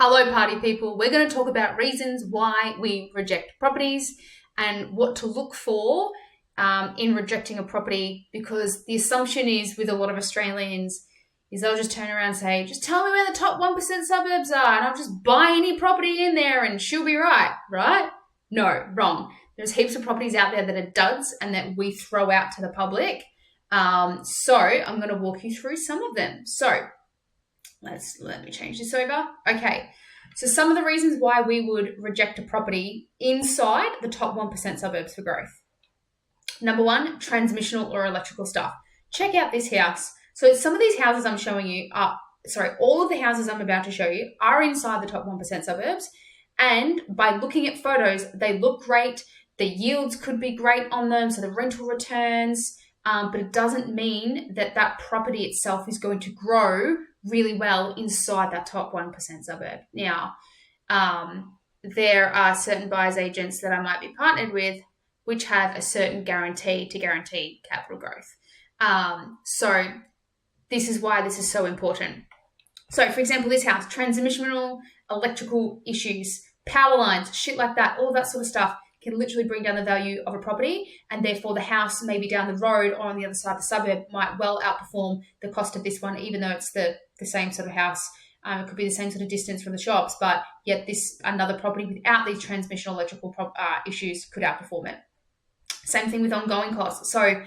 Hello party people, we're going to talk about reasons why we reject properties and what to look for in rejecting a property, because the assumption is with a lot of Australians is they'll just turn around and say, just tell me where the top 1% suburbs are and I'll just buy any property in there and she'll be right? No, wrong. There's heaps of properties out there that are duds and that we throw out to the public. So I'm going to walk you through some of them. So let me change this over. Okay, so some of the reasons why we would reject a property inside the top 1% suburbs for growth. Number one, transmissional or electrical stuff. Check out this house. So some of these houses I'm showing you all of the houses I'm about to show you are inside the top 1% suburbs. And by looking at photos, they look great. The yields could be great on them, so the rental returns, but it doesn't mean that that property itself is going to grow really well inside that top 1% suburb. Now, there are certain buyer's agents that I might be partnered with which have a certain guarantee to guarantee capital growth. So this is why this is so important. So for example, this house, transmissional electrical issues, power lines, shit like that, all that sort of stuff can literally bring down the value of a property, and therefore the house maybe down the road or on the other side of the suburb might well outperform the cost of this one, even though it's the same sort of house. It could be the same sort of distance from the shops, but yet this another property without these transmissional electrical issues could outperform it. Same thing with ongoing costs. So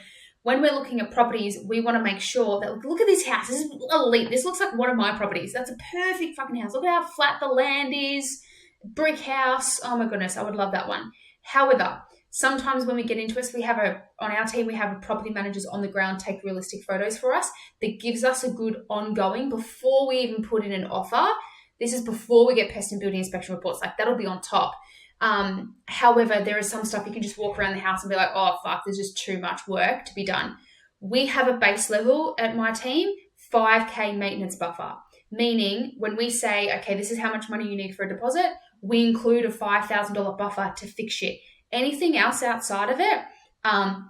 when we're looking at properties, we want to make sure that, look at this house. This is elite. This looks like one of my properties. That's a perfect fucking house. Look at how flat the land is. Brick house. Oh my goodness, I would love that one. However, sometimes when we get into it, on our team, we have property managers on the ground take realistic photos for us that gives us a good ongoing before we even put in an offer. This is before we get pest and building inspection reports. Like, that'll be on top. However, there is some stuff you can just walk around the house and be like, oh, fuck, there's just too much work to be done. We have a base level at my team, 5K maintenance buffer, meaning when we say, okay, this is how much money you need for a deposit, we include a $5,000 buffer to fix shit. Anything else outside of it,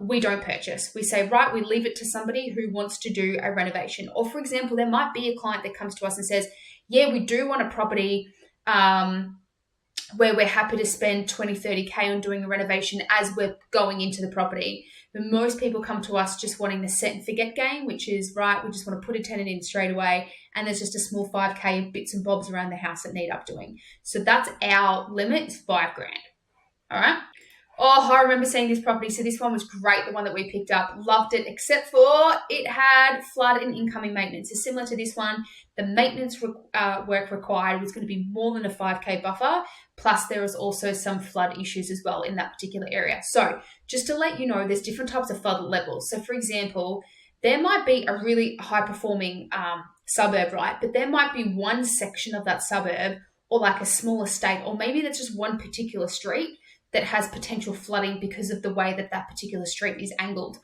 we don't purchase. We say, right, we leave it to somebody who wants to do a renovation. Or for example, there might be a client that comes to us and says, yeah, we do want a property where we're happy to spend 20, 30K on doing a renovation as we're going into the property. But most people come to us just wanting the set and forget game, which is, right, we just want to put a tenant in straight away, and there's just a small 5K bits and bobs around the house that need updoing. So that's our limit, is $5,000. All right. Oh, I remember seeing this property. So this one was great, the one that we picked up. Loved it, except for it had flood and incoming maintenance. So similar to this one, the maintenance work required was going to be more than a 5K buffer. Plus, there was also some flood issues as well in that particular area. So just to let you know, there's different types of flood levels. So for example, there might be a really high-performing suburb, right? But there might be one section of that suburb or like a small estate, or maybe that's just one particular street that has potential flooding because of the way that that particular street is angled.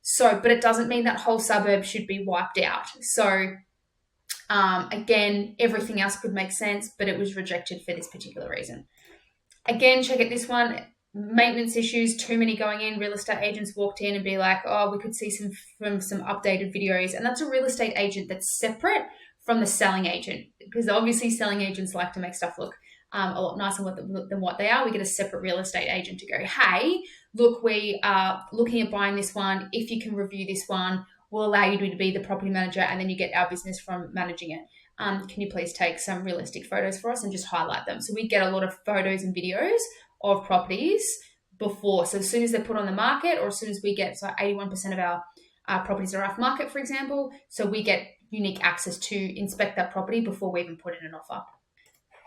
So, but it doesn't mean that whole suburb should be wiped out. So again, everything else could make sense, but it was rejected for this particular reason. Again, check out this one. Maintenance issues, too many going in. Real estate agents walked in and be like, oh, we could see some updated videos. And that's a real estate agent that's separate from the selling agent, because obviously selling agents like to make stuff look a lot nicer than what they are. We get a separate real estate agent to go, hey, look, we are looking at buying this one. If you can review this one, we'll allow you to be the property manager, and then you get our business from managing it. Can you please take some realistic photos for us and just highlight them? So we get a lot of photos and videos of properties before. So as soon as they're put on the market, or as soon as we get, so 81% of our properties are off market, for example. So we get unique access to inspect that property before we even put in an offer.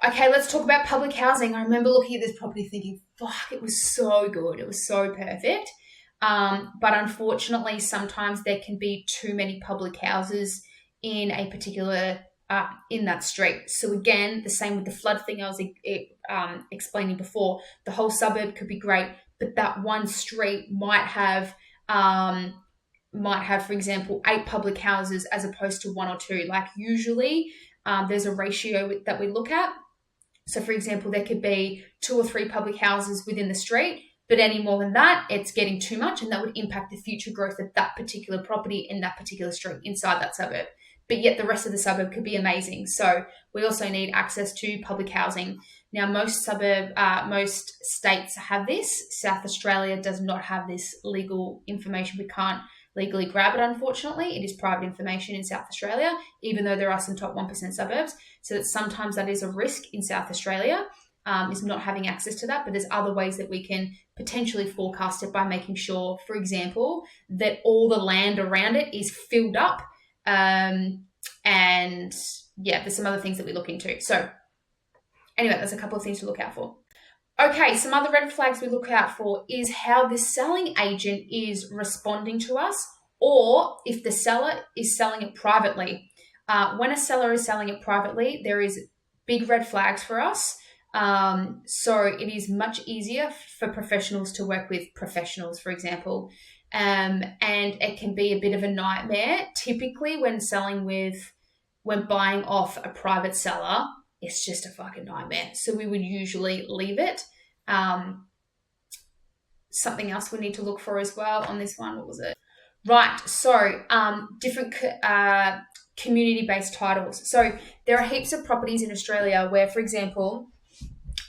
Okay, let's talk about public housing. I remember looking at this property thinking, fuck, it was so good. It was so perfect. But unfortunately, sometimes there can be too many public houses in a particular, in that street. So again, the same with the flood thing I was explaining before. The whole suburb could be great, but that one street might have, for example, 8 public houses as opposed to 1 or 2. Like usually there's a ratio that we look at. So for example, there could be 2 or 3 public houses within the street, but any more than that, it's getting too much, and that would impact the future growth of that particular property in that particular street inside that suburb. but yet the rest of the suburb could be amazing. So we also need access to public housing. Now, most states have this. South Australia does not have this legal information. We can't legally grab it, unfortunately. It is private information in South Australia, even though there are some top 1% suburbs. So that sometimes that is a risk in South Australia, is not having access to that. But there's other ways that we can potentially forecast it by making sure, for example, that all the land around it is filled up. And yeah, there's some other things that we look into. So anyway, there's a couple of things to look out for. Okay, some other red flags we look out for is how the selling agent is responding to us, or if the seller is selling it privately. When a seller is selling it privately, there is big red flags for us. So it is much easier for professionals to work with professionals, for example. And it can be a bit of a nightmare. Typically when buying off a private seller, it's just a fucking nightmare. So we would usually leave it. Something else we need to look for as well on this one. What was it? Right. So different community-based titles. So there are heaps of properties in Australia where, for example,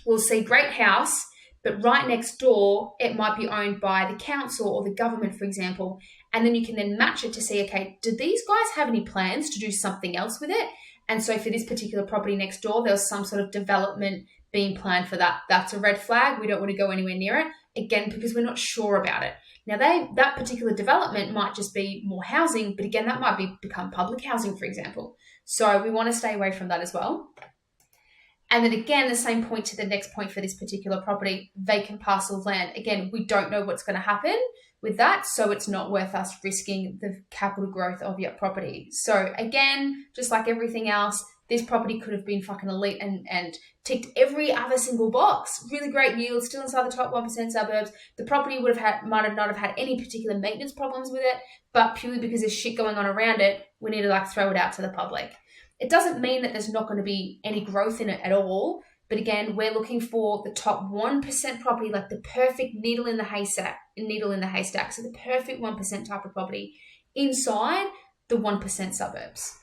we'll see great house, but right next door, it might be owned by the council or the government, for example. And then you can then match it to see, okay, do these guys have any plans to do something else with it? And so for this particular property next door, there's some sort of development being planned for that. That's a red flag. We don't want to go anywhere near it, again, because we're not sure about it. Now, that particular development might just be more housing, but again, that might become public housing, for example. So we want to stay away from that as well. And then again, the same point to the next point for this particular property, vacant parcel of land. Again, we don't know what's going to happen with that, so it's not worth us risking the capital growth of your property. So again, just like everything else, this property could have been fucking elite and ticked every other single box. Really great yield, still inside the top 1% suburbs. The property might not have had any particular maintenance problems with it, but purely because there's shit going on around it, we need to throw it out to the public. It doesn't mean that there's not going to be any growth in it at all. But again, we're looking for the top 1% property, like the perfect needle in the haystack. So the perfect 1% type of property inside the 1% suburbs.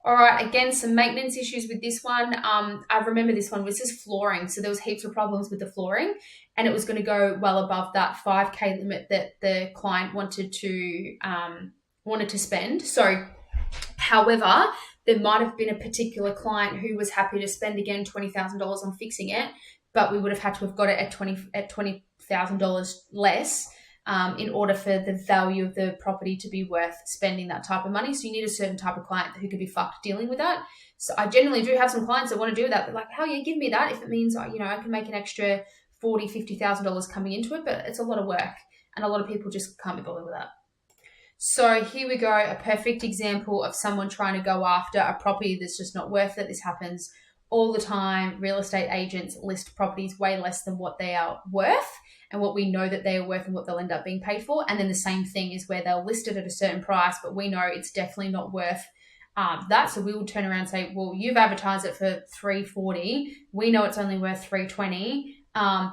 All right, again, some maintenance issues with this one. I remember this one was just flooring. So there was heaps of problems with the flooring, and it was going to go well above that 5K limit that the client wanted to spend. So, however, there might have been a particular client who was happy to spend, again, $20,000 on fixing it, but we would have had to have got it at $20,000 less in order for the value of the property to be worth spending that type of money. So you need a certain type of client who could be fucked dealing with that. So I generally do have some clients that want to do that. They're like, hell yeah, give me that if it means, I can make an extra $40,000, $50,000 coming into it, but it's a lot of work, and a lot of people just can't be bothered with that. So here we go, a perfect example of someone trying to go after a property that's just not worth it. This happens all the time. Real estate agents list properties way less than what they are worth and what we know that they are worth and what they'll end up being paid for. And then the same thing is where they'll list it at a certain price, but we know it's definitely not worth that. So we will turn around and say, well, you've advertised it for $340. We know it's only worth $320.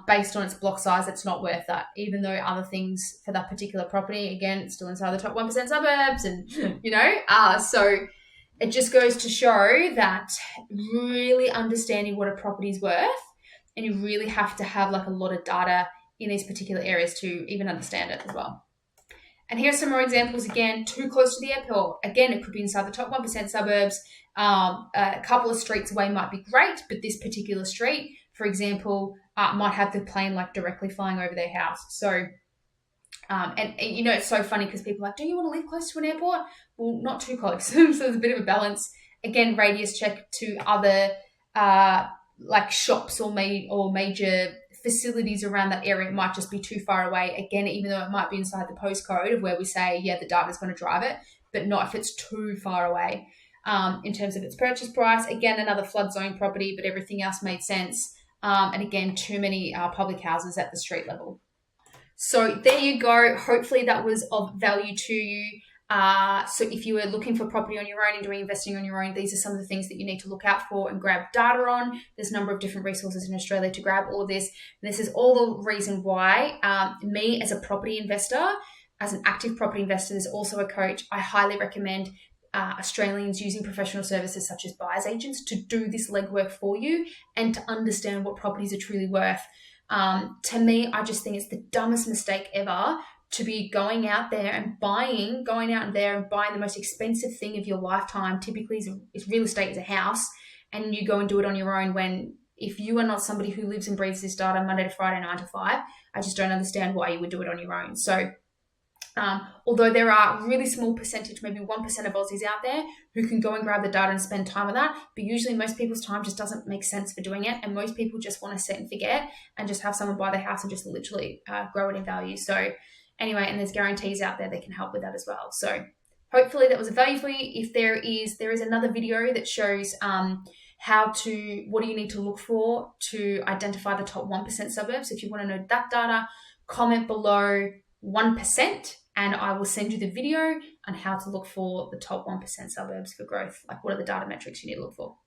Based on its block size, it's not worth that, even though other things for that particular property, again, it's still inside the top 1% suburbs and, so it just goes to show that really understanding what a property is worth, and you really have to have a lot of data in these particular areas to even understand it as well. And here's some more examples. Again, too close to the airport. Again, it could be inside the top 1% suburbs. A couple of streets away might be great, but this particular street, for example, might have the plane directly flying over their house. So, and it's so funny because people are like, do you want to live close to an airport? Well, not too close. So there's a bit of a balance. Again, radius check to other shops or major facilities around that area. It might just be too far away. Again, even though it might be inside the postcode of where we say, yeah, the data is going to drive it, but not if it's too far away. In terms of its purchase price, again, another flood zone property, but everything else made sense. And again, too many public houses at the street level. So there you go. Hopefully that was of value to you. So if you were looking for property on your own and doing investing on your own, these are some of the things that you need to look out for and grab data on. There's a number of different resources in Australia to grab all of this. And this is all the reason why me as a property investor, as an active property investor, there's also a coach, I highly recommend Australians using professional services such as buyer's agents to do this legwork for you and to understand what properties are truly worth. To me, I just think it's the dumbest mistake ever to be going out there and buying the most expensive thing of your lifetime. Typically, is real estate, is a house, and you go and do it on your own when, if you are not somebody who lives and breathes this data Monday to Friday, 9 to 5, I just don't understand why you would do it on your own. So although there are a really small percentage, maybe 1% of Aussies out there who can go and grab the data and spend time on that, but usually most people's time just doesn't make sense for doing it, and most people just want to set and forget and just have someone buy their house and just literally grow it in value. So anyway, and there's guarantees out there that can help with that as well. So hopefully that was a value for you. If there is another video that shows what do you need to look for to identify the top 1% suburbs. If you want to know that data, comment below 1%, and I will send you the video on how to look for the top 1% suburbs for growth. Like, what are the data metrics you need to look for?